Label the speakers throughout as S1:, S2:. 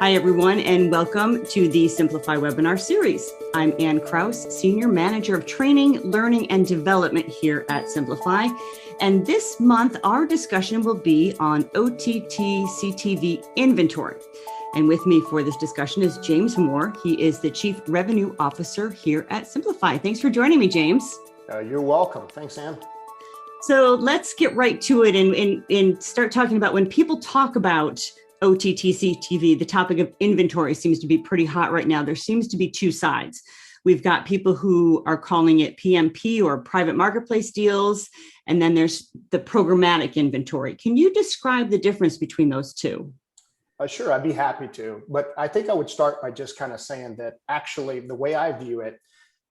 S1: Hi, everyone, and welcome to the Simplify webinar series. I'm Ann Kraus, Senior Manager of Training, Learning, and Development here at Simplify. And this month, our discussion will be on OTT CTV inventory. And with me for this discussion is James Moore. He is the Chief Revenue Officer here at Simplify. Thanks for joining me, James.
S2: You're welcome. Thanks, Ann.
S1: So let's get right to it and start talking about when people talk about OTT CTV, the topic of inventory seems to be pretty hot right now. There seems to be two sides. We've got people who are calling it PMP or private marketplace deals, and then there's the programmatic inventory. Can you describe the difference between those two?
S2: Sure, I'd be happy to. But I think I would start by just kind of saying that actually the way I view it,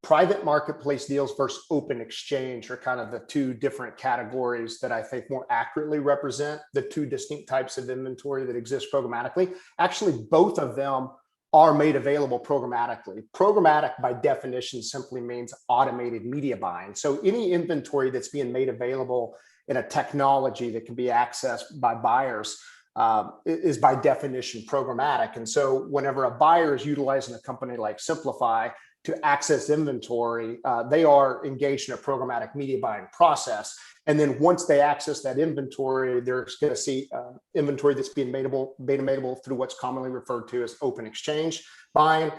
S2: private marketplace deals versus open exchange are kind of the two different categories that I think more accurately represent the two distinct types of inventory that exist programmatically. Actually, both of them are made available programmatically. Programmatic by definition simply means automated media buying. So any inventory that's being made available in a technology that can be accessed by buyers is by definition programmatic. And so whenever a buyer is utilizing a company like Simplify to access inventory, they are engaged in a programmatic media buying process. And then once they access that inventory, they're going to see inventory that's being made available through what's commonly referred to as open exchange buying,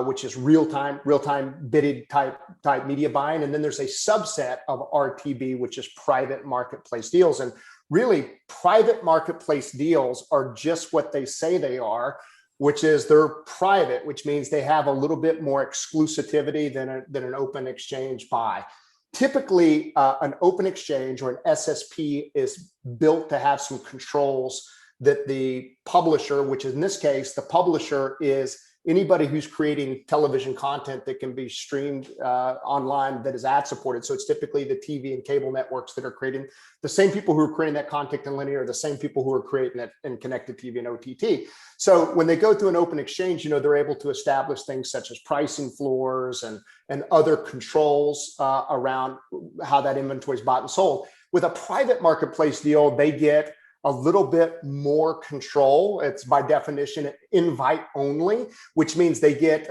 S2: which is real-time bidded type media buying. And then there's a subset of RTB, which is private marketplace deals. And really, private marketplace deals are just what they say they are, which is they're private, which means they have a little bit more exclusivity than an open exchange buy. Typically, an open exchange or an SSP is built to have some controls that the publisher, which in this case, the publisher is anybody who's creating television content that can be streamed online that is ad supported. So it's typically the TV and cable networks that are creating, the same people who are creating that content in linear, the same people who are creating it in connected TV and OTT. So when they go through an open exchange, they're able to establish things such as pricing floors and other controls around how that inventory is bought and sold. With a private marketplace deal, they get a little bit more control. It's by definition invite only, which means they get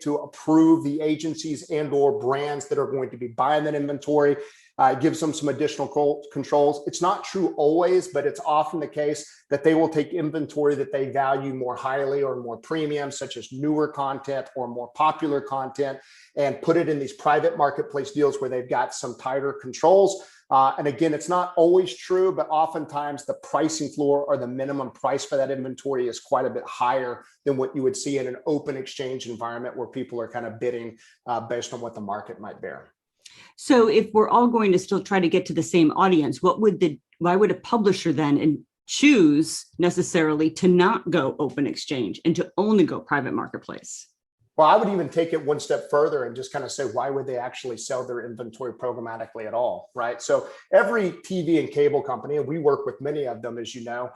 S2: to approve the agencies and/or brands that are going to be buying that inventory. It gives them some additional controls. It's not true always, but it's often the case that they will take inventory that they value more highly or more premium, such as newer content or more popular content, and put it in these private marketplace deals where they've got some tighter controls. And again, it's not always true, but oftentimes the pricing floor or the minimum price for that inventory is quite a bit higher than what you would see in an open exchange environment where people are kind of bidding based on what the market might bear.
S1: So if we're all going to still try to get to the same audience, why would a publisher then choose necessarily to not go open exchange and to only go private marketplace?
S2: Well, I would even take it one step further and just kind of say, why would they actually sell their inventory programmatically at all, right? So every TV and cable company, and we work with many of them, as you know,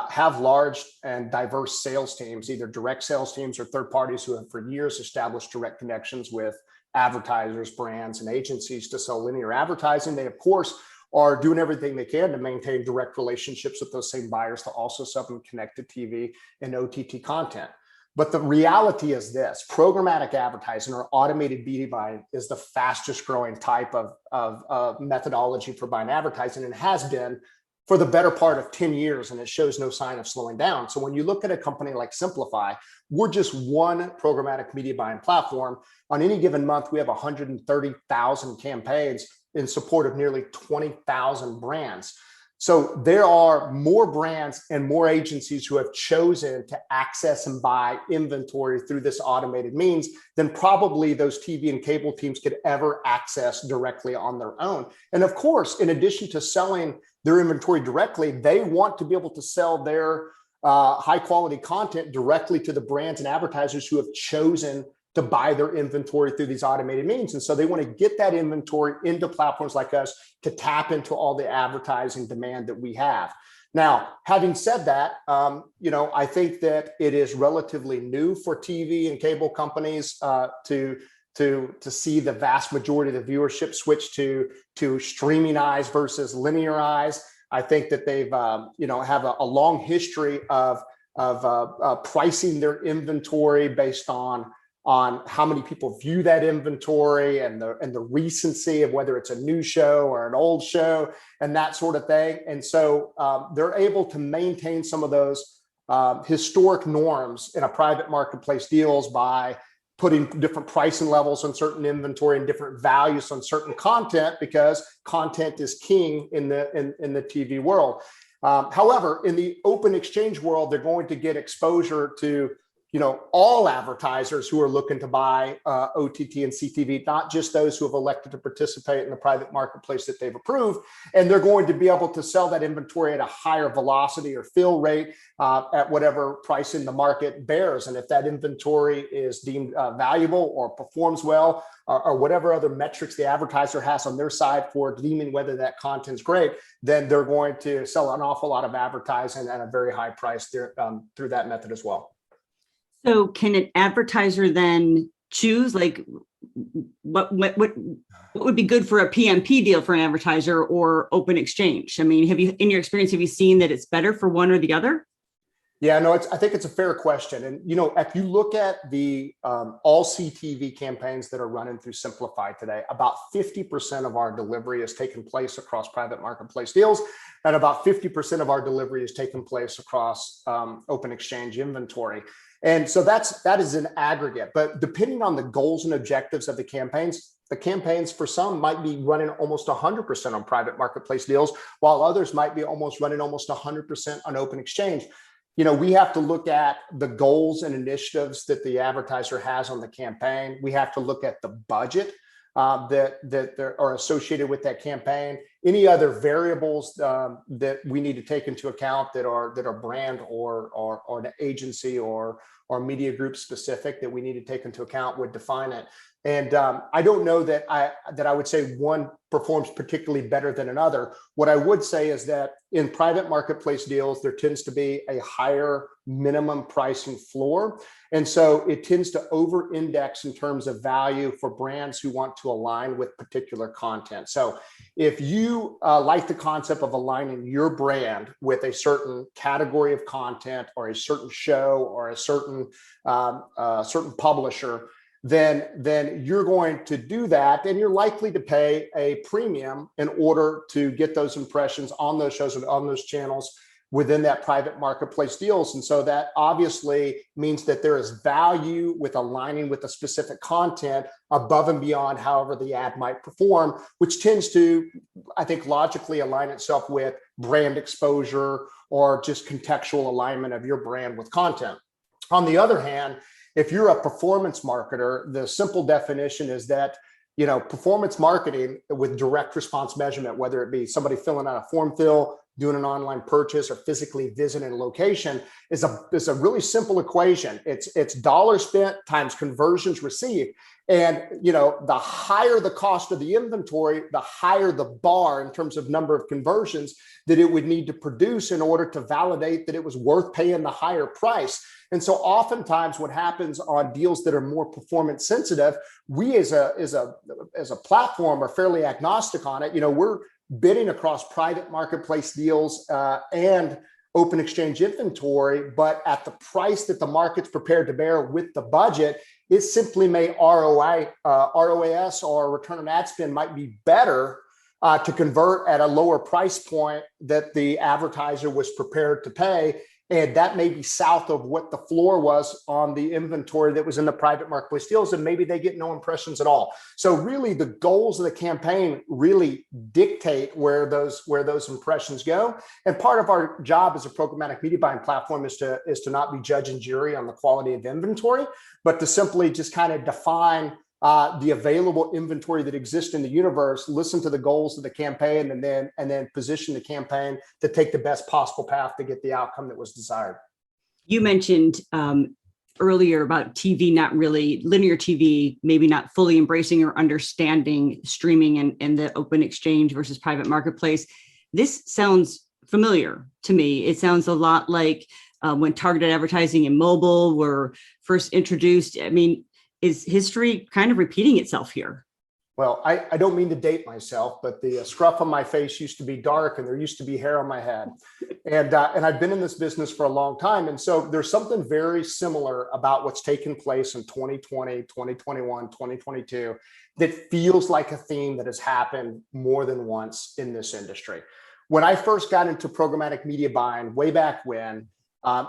S2: have large and diverse sales teams, either direct sales teams or third parties who have for years established direct connections with advertisers, brands, and agencies to sell linear advertising. They, of course, are doing everything they can to maintain direct relationships with those same buyers to also sell them connected TV and OTT content. But the reality is this: programmatic advertising or automated media buying is the fastest growing type of methodology for buying advertising, and has been for the better part of 10 years, and it shows no sign of slowing down. So when you look at a company like Simplify, we're just one programmatic media buying platform. On any given month, we have 130,000 campaigns in support of nearly 20,000 brands. So there are more brands and more agencies who have chosen to access and buy inventory through this automated means than probably those TV and cable teams could ever access directly on their own. And of course, in addition to selling their inventory directly, they want to be able to sell their high quality content directly to the brands and advertisers who have chosen to buy their inventory through these automated means. And so they want to get that inventory into platforms like us to tap into all the advertising demand that we have. Now, having said that, I think that it is relatively new for TV and cable companies to see the vast majority of the viewership switch to streaming eyes versus linear eyes. I think that they've have a long history of pricing their inventory based on how many people view that inventory and the recency of whether it's a new show or an old show and that sort of thing. And so they're able to maintain some of those historic norms in a private marketplace deals by putting different pricing levels on certain inventory and different values on certain content, because content is king in the TV world. However, in the open exchange world, they're going to get exposure to all advertisers who are looking to buy OTT and CTV, not just those who have elected to participate in the private marketplace that they've approved. And they're going to be able to sell that inventory at a higher velocity or fill rate at whatever pricing the market bears. And if that inventory is deemed valuable or performs well, or whatever other metrics the advertiser has on their side for deeming whether that content's great, then they're going to sell an awful lot of advertising at a very high price through that method as well.
S1: So can an advertiser then choose like what would be good for a PMP deal for an advertiser or open exchange? I mean, in your experience, have you seen that it's better for one or the other?
S2: Yeah, no, I think it's a fair question. And, if you look at the all CTV campaigns that are running through Simplify today, about 50% of our delivery is taking place across private marketplace deals, and about 50% of our delivery is taking place across open exchange inventory. And so that is an aggregate, but depending on the goals and objectives of the campaigns for some might be running almost 100% on private marketplace deals, while others might be running almost 100% on open exchange. We have to look at the goals and initiatives that the advertiser has on the campaign. We have to look at the budget that are associated with that campaign. Any other variables that we need to take into account that are brand or an agency or media group specific that we need to take into account would define it. And I don't know that I would say one performs particularly better than another. What I would say is that in private marketplace deals, there tends to be a higher minimum pricing floor. And so it tends to over-index in terms of value for brands who want to align with particular content. So if you like the concept of aligning your brand with a certain category of content or a certain show or a certain publisher, then you're going to do that, and you're likely to pay a premium in order to get those impressions on those shows and on those channels within that private marketplace deals. And so that obviously means that there is value with aligning with a specific content above and beyond however the ad might perform, which tends to, I think, logically align itself with brand exposure or just contextual alignment of your brand with content. On the other hand, if you're a performance marketer, the simple definition is that performance marketing with direct response measurement, whether it be somebody filling out a form fill, doing an online purchase, or physically visiting a location, is a really simple equation. It's dollars spent times conversions received. And the higher the cost of the inventory, the higher the bar in terms of number of conversions that it would need to produce in order to validate that it was worth paying the higher price. And so oftentimes what happens on deals that are more performance sensitive, we as a platform are fairly agnostic on it. We're bidding across private marketplace deals and open exchange inventory, but at the price that the market's prepared to bear with the budget, it simply may ROAS or return on ad spend might be better to convert at a lower price point that the advertiser was prepared to pay. And that may be south of what the floor was on the inventory that was in the private marketplace deals, and maybe they get no impressions at all. So really the goals of the campaign really dictate where those impressions go. And part of our job as a programmatic media buying platform is to not be judge and jury on the quality of inventory, but to simply just kind of define the available inventory that exists in the universe, listen to the goals of the campaign, and then position the campaign to take the best possible path to get the outcome that was desired.
S1: You mentioned earlier about TV, linear TV, maybe not fully embracing or understanding streaming and the open exchange versus private marketplace. This sounds familiar to me. It sounds a lot like when targeted advertising and mobile were first introduced. I mean, is history kind of repeating itself here?
S2: Well, I don't mean to date myself, but the scruff on my face used to be dark and there used to be hair on my head. And I've been in this business for a long time. And so there's something very similar about what's taken place in 2020, 2021, 2022 that feels like a theme that has happened more than once in this industry. When I first got into programmatic media buying way back when,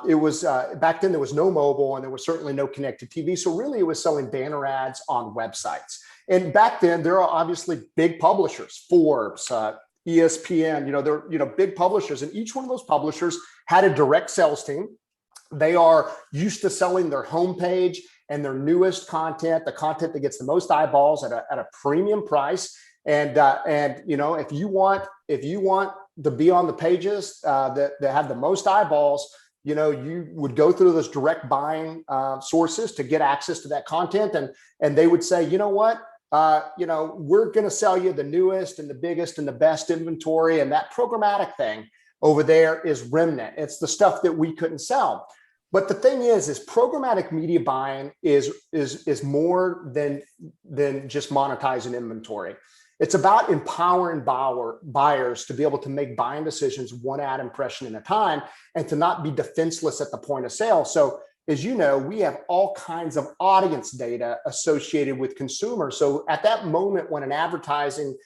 S2: it was back then there was no mobile and there was certainly no connected TV. So really it was selling banner ads on websites. And back then there are obviously big publishers, Forbes, ESPN, they're big publishers, and each one of those publishers had a direct sales team. They are used to selling their homepage and their newest content, the content that gets the most eyeballs at a premium price. And if you want to be on the pages that have the most eyeballs, you would go through those direct buying sources to get access to that content. And they would say, you know what, we're going to sell you the newest and the biggest and the best inventory. And that programmatic thing over there is remnant. It's the stuff that we couldn't sell. But the thing is programmatic media buying is more than just monetizing inventory. It's about empowering buyers to be able to make buying decisions one ad impression at a time and to not be defenseless at the point of sale. So as you know, we have all kinds of audience data associated with consumers. So at that moment when an advertising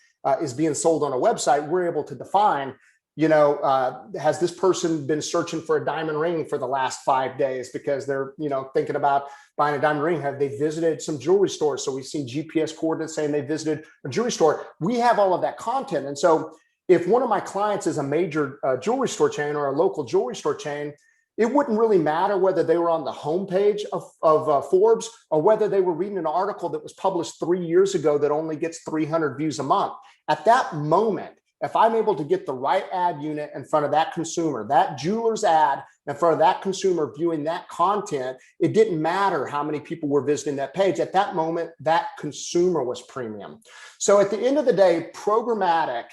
S2: is being sold on a website, we're able to define, has this person been searching for a diamond ring for the last 5 days because they're, thinking about buying a diamond ring? Have they visited some jewelry stores? So we've seen GPS coordinates saying they visited a jewelry store. We have all of that content. And so if one of my clients is a major jewelry store chain or a local jewelry store chain, it wouldn't really matter whether they were on the homepage of Forbes or whether they were reading an article that was published 3 years ago that only gets 300 views a month. At that moment, if I'm able to get the right ad unit in front of that consumer, that jeweler's ad in front of that consumer viewing that content, it didn't matter how many people were visiting that page. At that moment, that consumer was premium. So at the end of the day, programmatic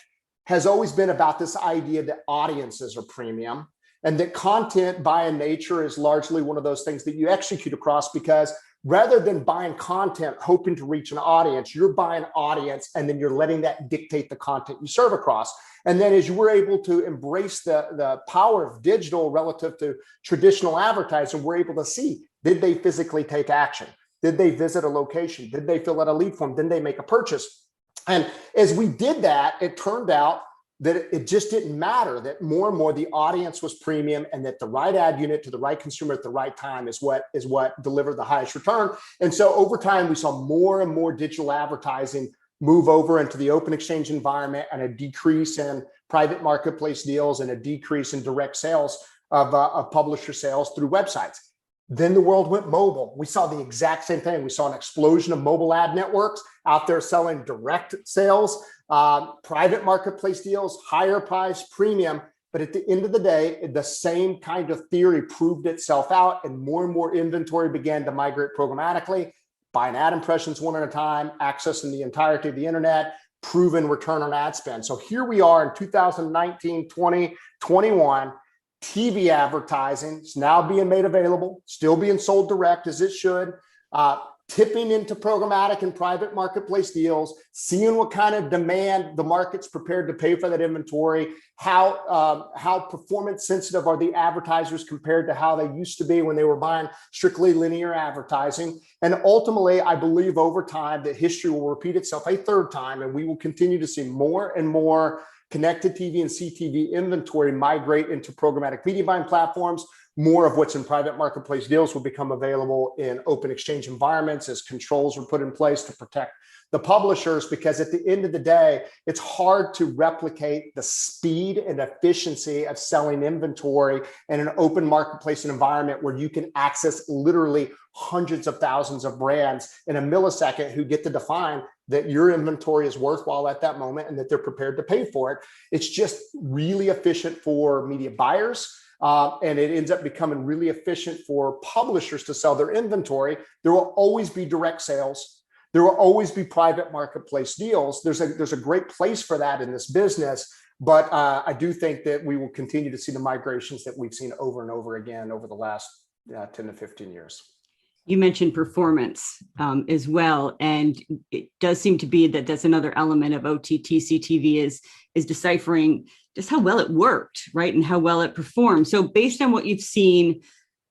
S2: has always been about this idea that audiences are premium and that content by nature is largely one of those things that you execute across, because rather than buying content hoping to reach an audience, you're buying audience and then you're letting that dictate the content you serve across. And then as you were able to embrace the power of digital relative to traditional advertising, we're able to see, did they physically take action? Did they visit a location? Did they fill out a lead form? Did they make a purchase? And as we did that, it turned out that it just didn't matter, that more and more the audience was premium and that the right ad unit to the right consumer at the right time is what delivered the highest return. And so over time, we saw more and more digital advertising move over into the open exchange environment, and a decrease in private marketplace deals and a decrease in direct sales of publisher sales through websites. Then the world went mobile. We saw the exact same thing. We saw an explosion of mobile ad networks out there selling direct sales, private marketplace deals, higher price, premium. But at the end of the day, the same kind of theory proved itself out, and more inventory began to migrate programmatically, buying ad impressions one at a time, accessing the entirety of the internet, proven return on ad spend. So here we are in 2019, 20, 21. TV advertising is now being made available, still being sold direct as it should, tipping into programmatic and private marketplace deals, seeing what kind of demand the market's prepared to pay for that inventory, how performance sensitive are the advertisers compared to how they used to be when they were buying strictly linear advertising. And ultimately, I believe over time that history will repeat itself a third time, and we will continue to see more and more connected TV and CTV inventory migrate into programmatic media buying platforms. More of what's in private marketplace deals will become available in open exchange environments as controls are put in place to protect the publishers, because at the end of the day, it's hard to replicate the speed and efficiency of selling inventory in an open marketplace environment where you can access literally hundreds of thousands of brands in a millisecond who get to define that your inventory is worthwhile at that moment and that they're prepared to pay for it. It's just really efficient for media buyers. And it ends up becoming really efficient for publishers to sell their inventory. There will always be direct sales. There will always be private marketplace deals. There's a great place for that in this business. But I do think that we will continue to see the migrations that we've seen over and over again over the last 10 to 15 years.
S1: You mentioned performance as well, and it does seem to be that that's another element of OTT CTV is deciphering just how well it worked, right, and how well it performed. So, based on what you've seen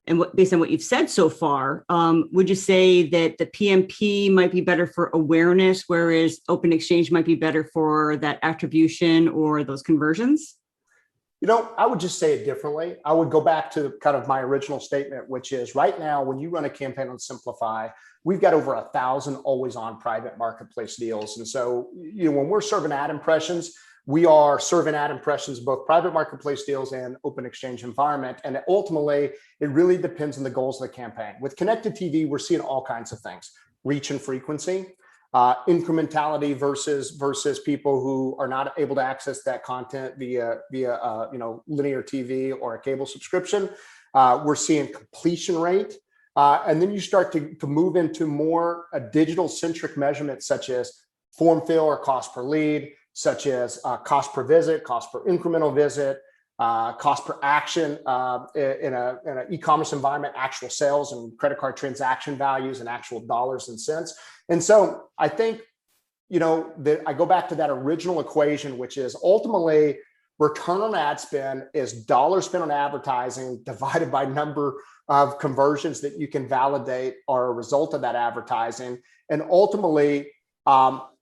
S1: and based on what you've said so far, would you say that the PMP might be better for awareness, whereas Open Exchange might be better for that attribution or those conversions?
S2: I would just say it differently. I would go back to kind of my original statement, which is right now, when you run a campaign on Simplify, we've got over 1,000 always on private marketplace deals. And so, when we're serving ad impressions, we are serving ad impressions, both private marketplace deals and Open Exchange environment. And ultimately, it really depends on the goals of the campaign. With connected TV, we're seeing all kinds of things: reach and frequency, incrementality versus people who are not able to access that content via linear TV or a cable subscription. We're seeing completion rate, and then you start to move into more digital centric measurements such as form fill or cost per lead, such as cost per visit, cost per incremental visit, cost per action in an e-commerce environment, actual sales and credit card transaction values and actual dollars and cents. And so I think, that I go back to that original equation, which is ultimately return on ad spend is dollars spent on advertising divided by number of conversions that you can validate are a result of that advertising. And ultimately,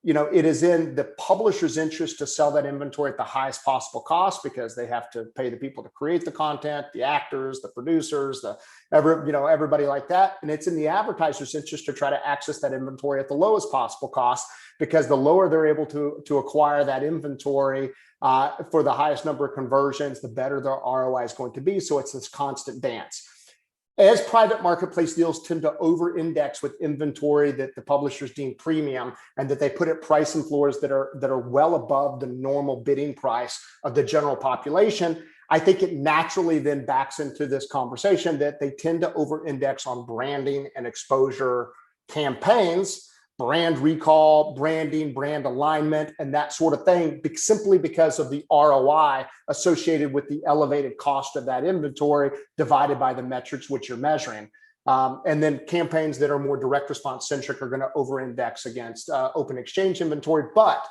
S2: it is in the publisher's interest to sell that inventory at the highest possible cost because they have to pay the people to create the content, the actors, the producers, everybody like that. And it's in the advertiser's interest to try to access that inventory at the lowest possible cost, because the lower they're able to acquire that inventory for the highest number of conversions, the better their ROI is going to be. So it's this constant dance. As private marketplace deals tend to over-index with inventory that the publishers deem premium and that they put at pricing floors that are well above the normal bidding price of the general population, I think it naturally then backs into this conversation that they tend to over-index on branding and exposure campaigns, brand recall, branding, brand alignment, and that sort of thing, simply because of the ROI associated with the elevated cost of that inventory divided by the metrics which you're measuring. And then campaigns that are more direct response centric are going to over-index against Open Exchange inventory. But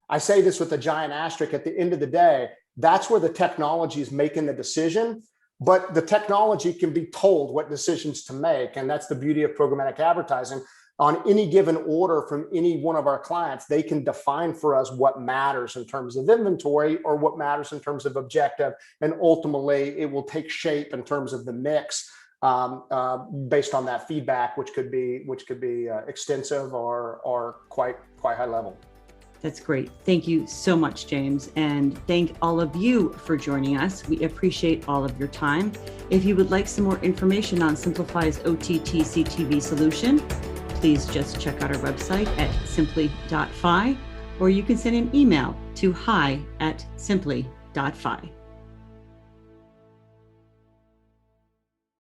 S2: I say this with a giant asterisk: at the end of the day, that's where the technology is making the decision. But the technology can be told what decisions to make. And that's the beauty of programmatic advertising. On any given order from any one of our clients, they can define for us what matters in terms of inventory or what matters in terms of objective. And ultimately, it will take shape in terms of the mix based on that feedback, which could be extensive or quite high level.
S1: That's great. Thank you so much, James. And thank all of you for joining us. We appreciate all of your time. If you would like some more information on Simplify's OTT CTV solution, please just check out our website at simply.fi, or you can send an email to hi@simply.fi.